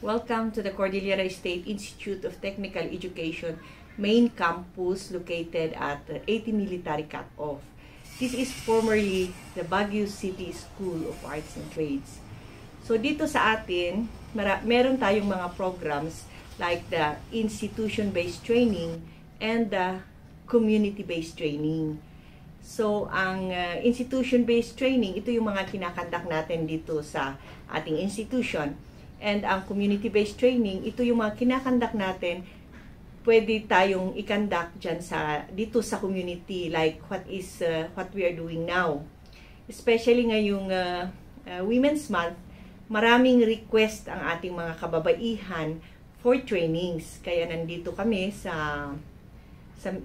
Welcome to the Cordillera State Institute of Technical Education main campus located at 80 Military Cut-Off. This is formerly the Baguio City School of Arts and Trades. So dito sa atin, meron tayong mga programs like the institution-based training and the community-based training. So ang institution-based training, ito yung mga kinakandak natin dito sa ating institution. And ang community-based training, ito yung mga kinakandak natin, pwede tayong ikandak dyan dito sa community, like what we are doing now. Especially ngayong Women's Month, maraming request ang ating mga kababaihan for trainings. Kaya nandito kami sa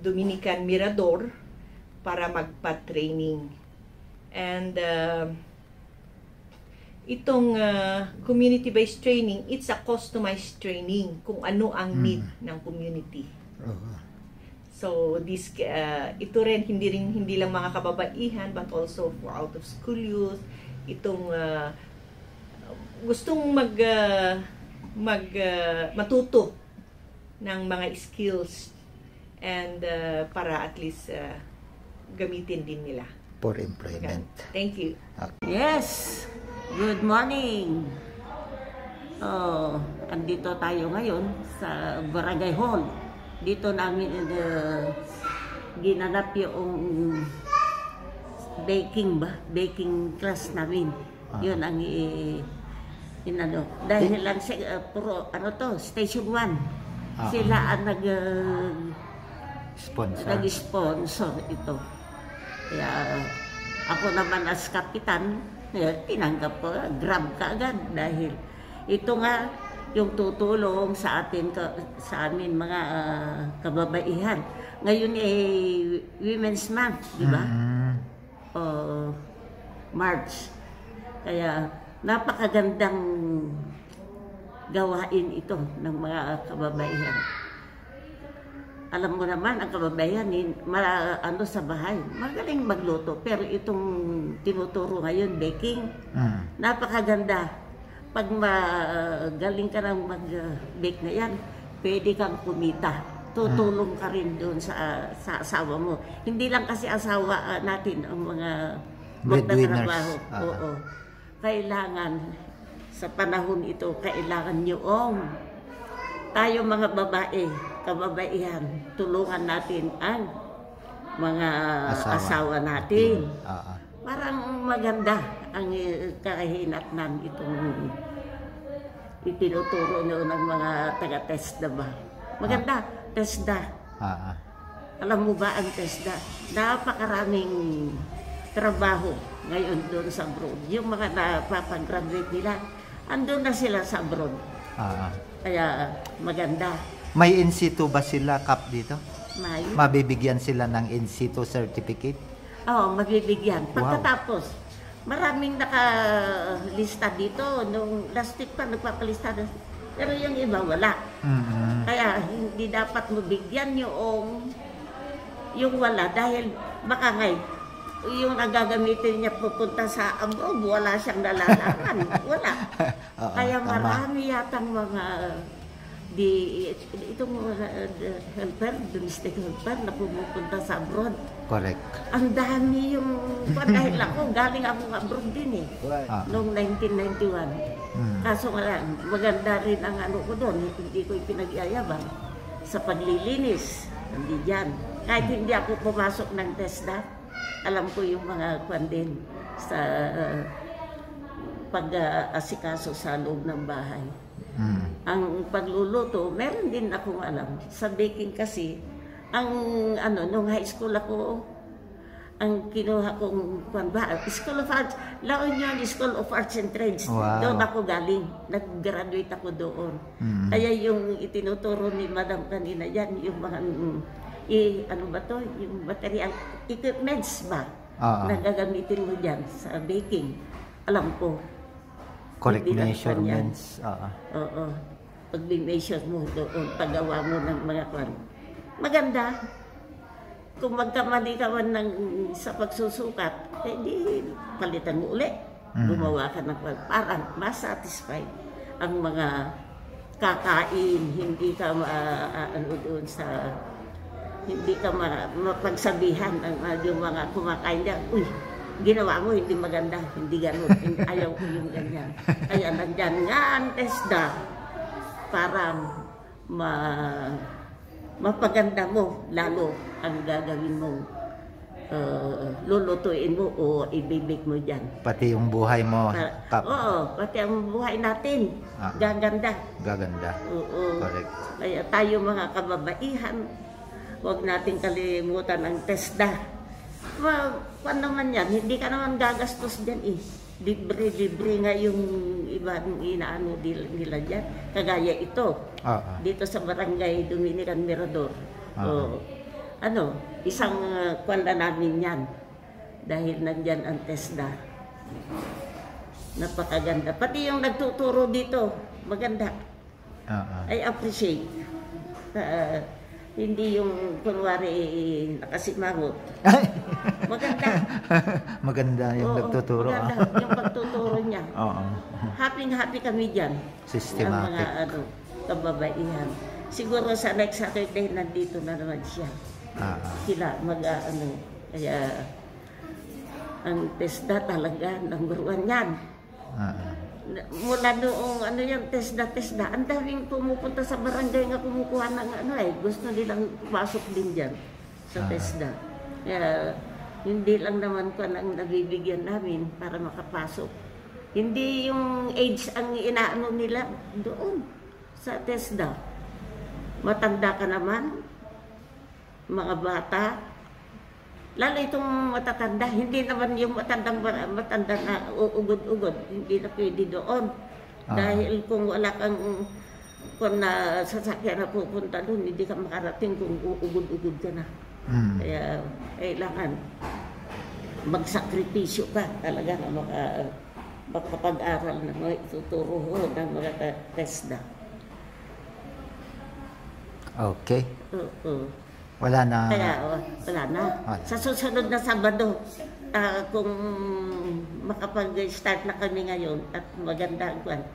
Dominican Mirador para magpa-training. And itong community-based training, it's a customized training kung ano ang need ng community. So this ito rin hindi lang mga kababaihan but also for out of school youth, itong gustong matuto ng mga skills and para at least gamitin din nila for employment. Thank you. Okay. Yes. Good morning. Andito tayo ngayon sa Barangay Hall. Dito namin ginanap yung baking class namin. Yun ang inano. Dahil lang puro Station 1. Sila ang nag-sponsor ito. Kaya ako naman as kapitan, tinanggap ko, grab ka agad dahil ito nga yung tutulong sa amin mga kababaihan. Ngayon Women's Month, di ba? March. Kaya napakagandang gawain ito ng mga kababaihan. Alam mo naman, ang kababayan, sa bahay, magaling magluto. Pero itong tinuturo ngayon, baking, napakaganda. Pag magaling ka ng mag-bake na yan, pwede kang kumita. Tutulong ka rin doon sa asawa mo. Hindi lang kasi asawa natin ang mga magtatrabaho. Oo. Kailangan, sa panahon ito, kailangan nyoong tayo mga babae, kababaihan, tulungan natin ang mga asawa natin. Parang maganda ang kahinatnan itong itinuturo noon ng mga taga-TESDA ba. Maganda, TESDA. Alam mo ba ang TESDA? Napakaraming trabaho ngayon doon sa abroad. Yung mga napapag-graduate nila, andun na sila sa abroad. Kaya maganda. May in situ ba sila, Kap, dito? May. Mabibigyan sila ng in situ certificate? Oo, mabibigyan. Pagkatapos, maraming nakalista dito. Nung last week pa, nagpapalista. Pero yung iba, wala. Kaya hindi dapat mabigyan yung wala. Dahil baka ngay, yung nagagamitin niya pupunta sa abroad, wala siyang nalalaman. Wala. Kaya marami yatang mga itong helper, domestic helper na pumupunta sa abroad. Correct. Ang dami yung, dahil galing ako abroad din noong 1991. Kaso nga, maganda rin ang ko doon, hindi ko ipinag-iayabang sa paglilinis. Hindi dyan. Kahit hindi ako pumasok ng TESDA, alam ko yung mga din sa pag-asikaso sa loob ng bahay. Ang pagluluto, meron din akong alam. Sa baking kasi, nung high school ako, ang kinuha kong School of Arts, La Union School of Arts and Trades. Wow. Doon ako galing. Nag-graduate ako doon. Kaya yung itinuturo ni Madam kanina yan, yung mga, yung material, equipments ba? Na gagamitin mo dyan sa baking. Alam ko. Correct measurements. Oo. Pag measure mo doon, paggawa mo ng mga kwan. Maganda. Kung magkamali ka man sa pagsusukat, di palitan mo uli. Gumawa ka ng kwan. Parang mas satisfied ang mga kakain, hindi ka ano doon sa, hindi ka mapagsabihan yung mga kumakain niya, uy, ginawa mo, hindi maganda, hindi ganun, ayaw ko yung ganyan. Kaya nandyan nga ang TESDA para mapaganda mo lalo ang gagawin mo. Lulutuin mo o ibibig mo dyan. Pati yung buhay mo, Kap. Oo, pati ang buhay natin. Gaganda. Gaganda. Oo. Correct. Kaya tayo mga kababaihan, huwag natin kalimutan ang TESDA. Kung naman yan, hindi ka naman gagastos dyan eh. Libre-libre nga yung ibang inaano nila dyan. Kagaya ito, dito sa Barangay Dominican Mirador. Isang kwanda namin yan. Dahil nandyan ang TESDA. Napakaganda. Pati yung nagtuturo dito, maganda. I appreciate. Hindi yung kunwari nakasimangot. Maganda. Maganda yung nagtuturo. Maganda yung pagtuturo niya. Happy kami dyan. Systematic. Ang mga kababaihan. Siguro sa next Saturday nandito na naman siya. Sila kaya ang TESDA talaga number 1 yan. Mula noong yung TESDA, ang daming pumupunta sa barangay nga kumukuha ng gusto nilang pasok din dyan sa TESDA. Kaya hindi lang naman ko ang nabibigyan namin para makapasok. Hindi yung age ang inaano nila doon sa TESDA. Matanda ka naman, mga bata, lalo itong matatanda, hindi naman yung matanda na uugod-ugod, hindi na pwede doon. Dahil kung wala kang na sasakyan na pupunta doon, hindi ka makarating kung uugod-ugod ka na. Kaya kailangan magsakripisyo ka talaga na makapag-aral na ituturo ng mga TESDA. Okay. Wala na. Kaya wala na. Sa susunod na Sabado, kung makapag-start na kami ngayon at maganda ang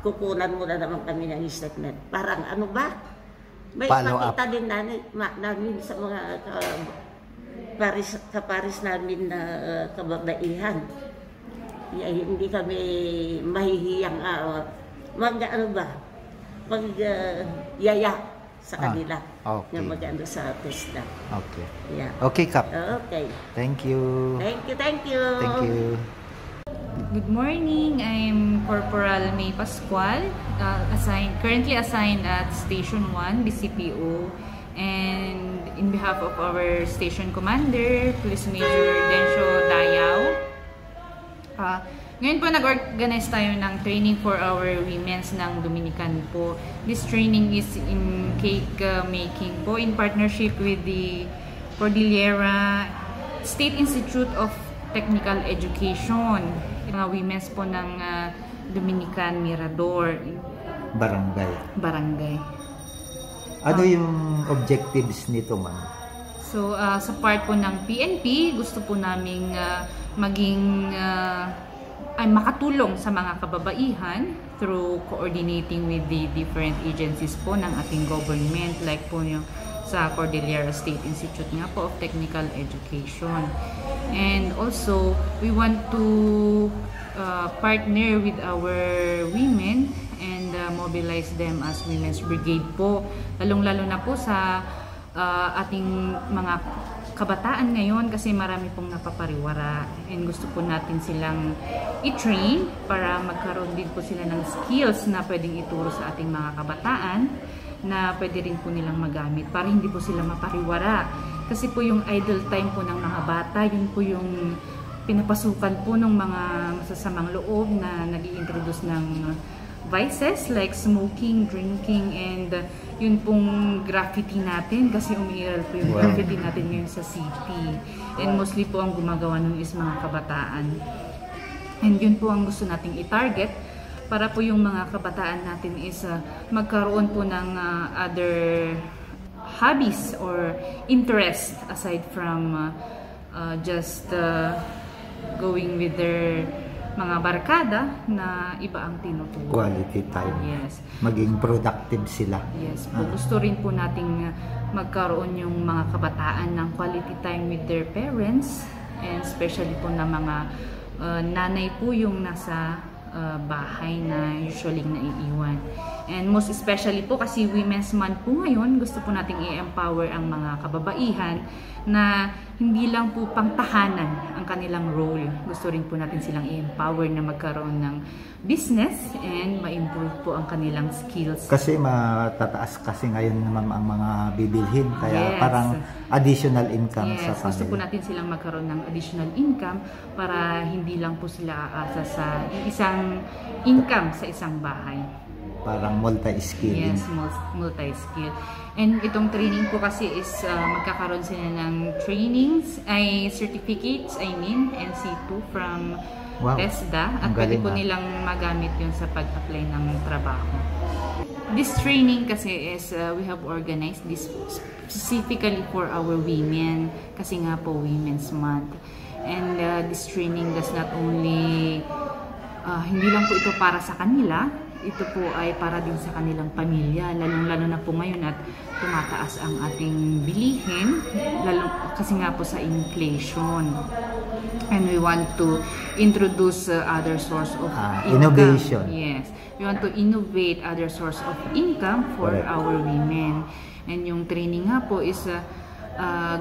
kukunan mo na naman kami ng statement. Parang ano ba? May pakita din namin sa mga kaparis namin na kababaihan. Hindi kami mahihiyang mag-yaya sa kanila na mag-ano sa TESDA. Okay. Yeah. Okay, Kap. Okay. Thank you. Thank you. Thank you. Good morning. I'm Corporal May Pascual, currently assigned at Station 1, BCPO. And in behalf of our station commander, Police Major Dencio Dayao, ngayon po nag-organize tayo ng training for our women's ng Dominican po. This training is in cake making po in partnership with the Cordillera State Institute of Technical Education. Mga women's po ng Dominican Mirador. Barangay. Ano yung objectives nito, ma'am? So, sa part po ng PNP, gusto po naming maging ay makatulong sa mga kababaihan through coordinating with the different agencies po ng ating government, like po yung sa Cordillera State Institute nga po of Technical Education. And also, we want to partner with our women and mobilize them as Women's Brigade po, lalong-lalo na po sa ating mga kabataan ngayon kasi marami pong napapariwara and gusto po natin silang i-train para magkaroon din po sila ng skills na pwedeng ituro sa ating mga kabataan na pwede rin po nilang magamit para hindi po sila mapariwara. Kasi po yung idle time po ng mga bata, yun po yung pinapasukan po ng mga masasamang loob na nag-i-introduce ng vices like smoking, drinking, and yun pong graffiti natin kasi umiiral po yung graffiti natin ngayon sa city. And mostly po ang gumagawa nun is mga kabataan. And yun po ang gusto nating i-target para po yung mga kabataan natin is magkaroon po ng other hobbies or interest aside from just going with their mga barkada na iba ang tinuturo. Quality time. Yes. Maging productive sila. Yes po. Gusto rin po nating magkaroon yung mga kabataan ng quality time with their parents, and especially po na mga nanay po yung nasa bahay na usually naiiwan. And most especially po kasi Women's Month po ngayon, gusto po nating i-empower ang mga kababaihan na hindi lang po pangtahanan ang kanilang role. Gusto rin po natin silang i-empower na magkaroon ng business and ma-improve po ang kanilang skills. Kasi matataas kasi ngayon naman ang mga bibilhin, kaya Yes. parang additional income Yes, sa gusto po kanila. natin silang magkaroon ng additional income para hindi lang po sila aasa sa isang income sa isang bahay. Parang multi-skilling. Yes, multi-skill. And itong training po kasi is magkakaroon sila ng trainings, certificates, NC2 from Wow. TESDA. At Ang pwede galing, po ah. nilang magamit yun sa pag-apply ng trabaho. This training kasi is we have organized this specifically for our women kasi nga po Women's Month. And this training does not only hindi lang po ito para sa kanila, ito po ay para din sa kanilang pamilya, lalong-lalo na po ngayon at tumataas ang ating bilihin, lalo kasi nga po sa inflation. And we want to introduce other source of income. Innovation. Yes. We want to innovate other source of income for Correct. our women. And yung training nga po is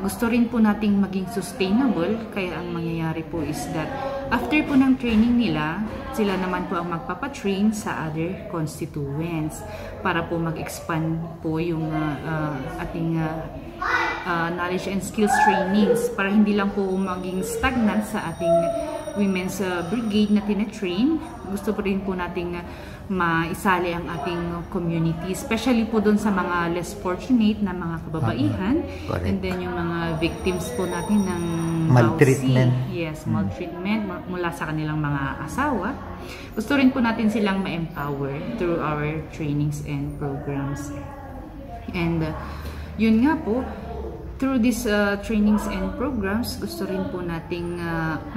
gusto rin po nating maging sustainable, kaya ang mangyayari po is that after po ng training nila, sila naman po ang magpapatrain sa other constituents para po mag-expand po yung ating knowledge and skills trainings, para hindi lang po maging stagnant sa ating women's brigade na tinetrain. Gusto po rin po nating maisali ang ating community, especially po doon sa mga less fortunate na mga kababaihan. Correct. And then yung mga victims po natin ng Maltreatment. Bawsi. Yes, maltreatment mula sa kanilang mga asawa. Gusto rin po natin silang ma-empower through our trainings and programs. And yun nga po, through these trainings and programs, gusto rin po nating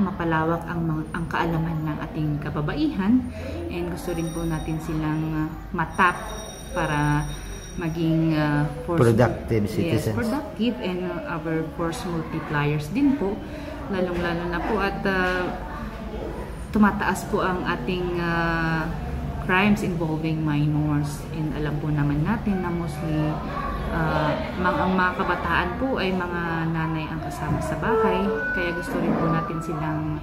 mapalawak ang kaalaman ng ating kababaihan, and gusto rin po natin silang matap para maging Productive Yes, citizens. productive, and our force multipliers din po, lalong-lalo na po at tumataas po ang ating crimes involving minors, and alam po naman natin na mostly ang mga kabataan po ay mga nanay ang kasama sa bahay, kaya gusto rin po natin silang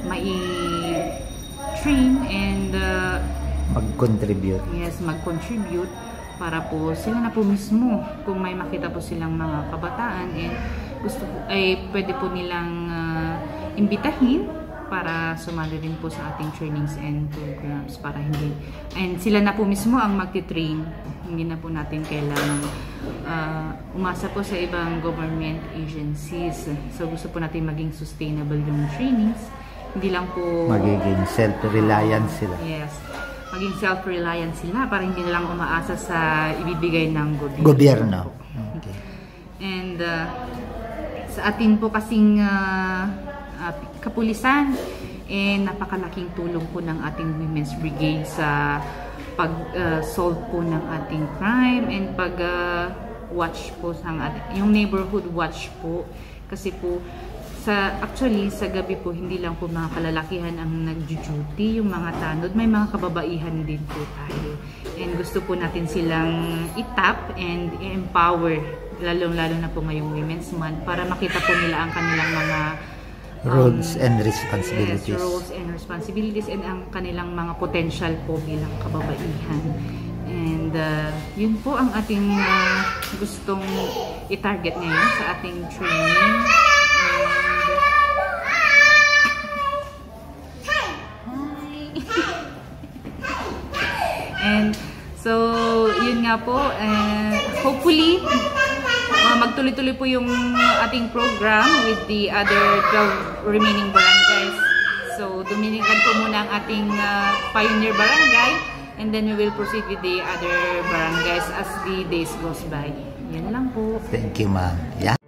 mai-train and Mag-contribute. mag-contribute para po sila na po mismo, kung may makita po silang mga kabataan gusto po, ay pwede po nilang imbitahin para sumali din po sa ating trainings and programs, para hindi, and sila na po mismo ang magti-train, hindi na po natin kailangan umasa po sa ibang government agencies. So gusto po natin maging sustainable yung trainings, hindi lang po Magiging self-reliant sila. yes, maging self-reliant sila para hindi na lang umaasa sa ibibigay ng Gobyerno. Okay. And sa atin po kasing kapulisan, napakalaking tulong po ng ating Women's Brigade sa pag-solve po ng ating crime and pag-watch po sa yung neighborhood watch po, kasi po actually sa gabi po hindi lang po mga kalalakihan ang nag-duty, yung mga tanod, may mga kababaihan din po tayo, and gusto po natin silang itap and empower, lalong-lalo na po ngayong Women's Month, para makita po nila ang kanilang mga Roles and responsibilities. yes, roles and responsibilities, and ang kanilang mga potential po bilang kababaihan. And yun po ang ating gustong i-target ngayon sa ating training. And so, yun nga po, hopefully magtuloy-tuloy po yung ating program with the other 12 remaining barangays. So, duminigan po muna ang ating pioneer barangay, and then we will proceed with the other barangays as the days goes by. Yan lang po. Thank you, ma'am. Yeah.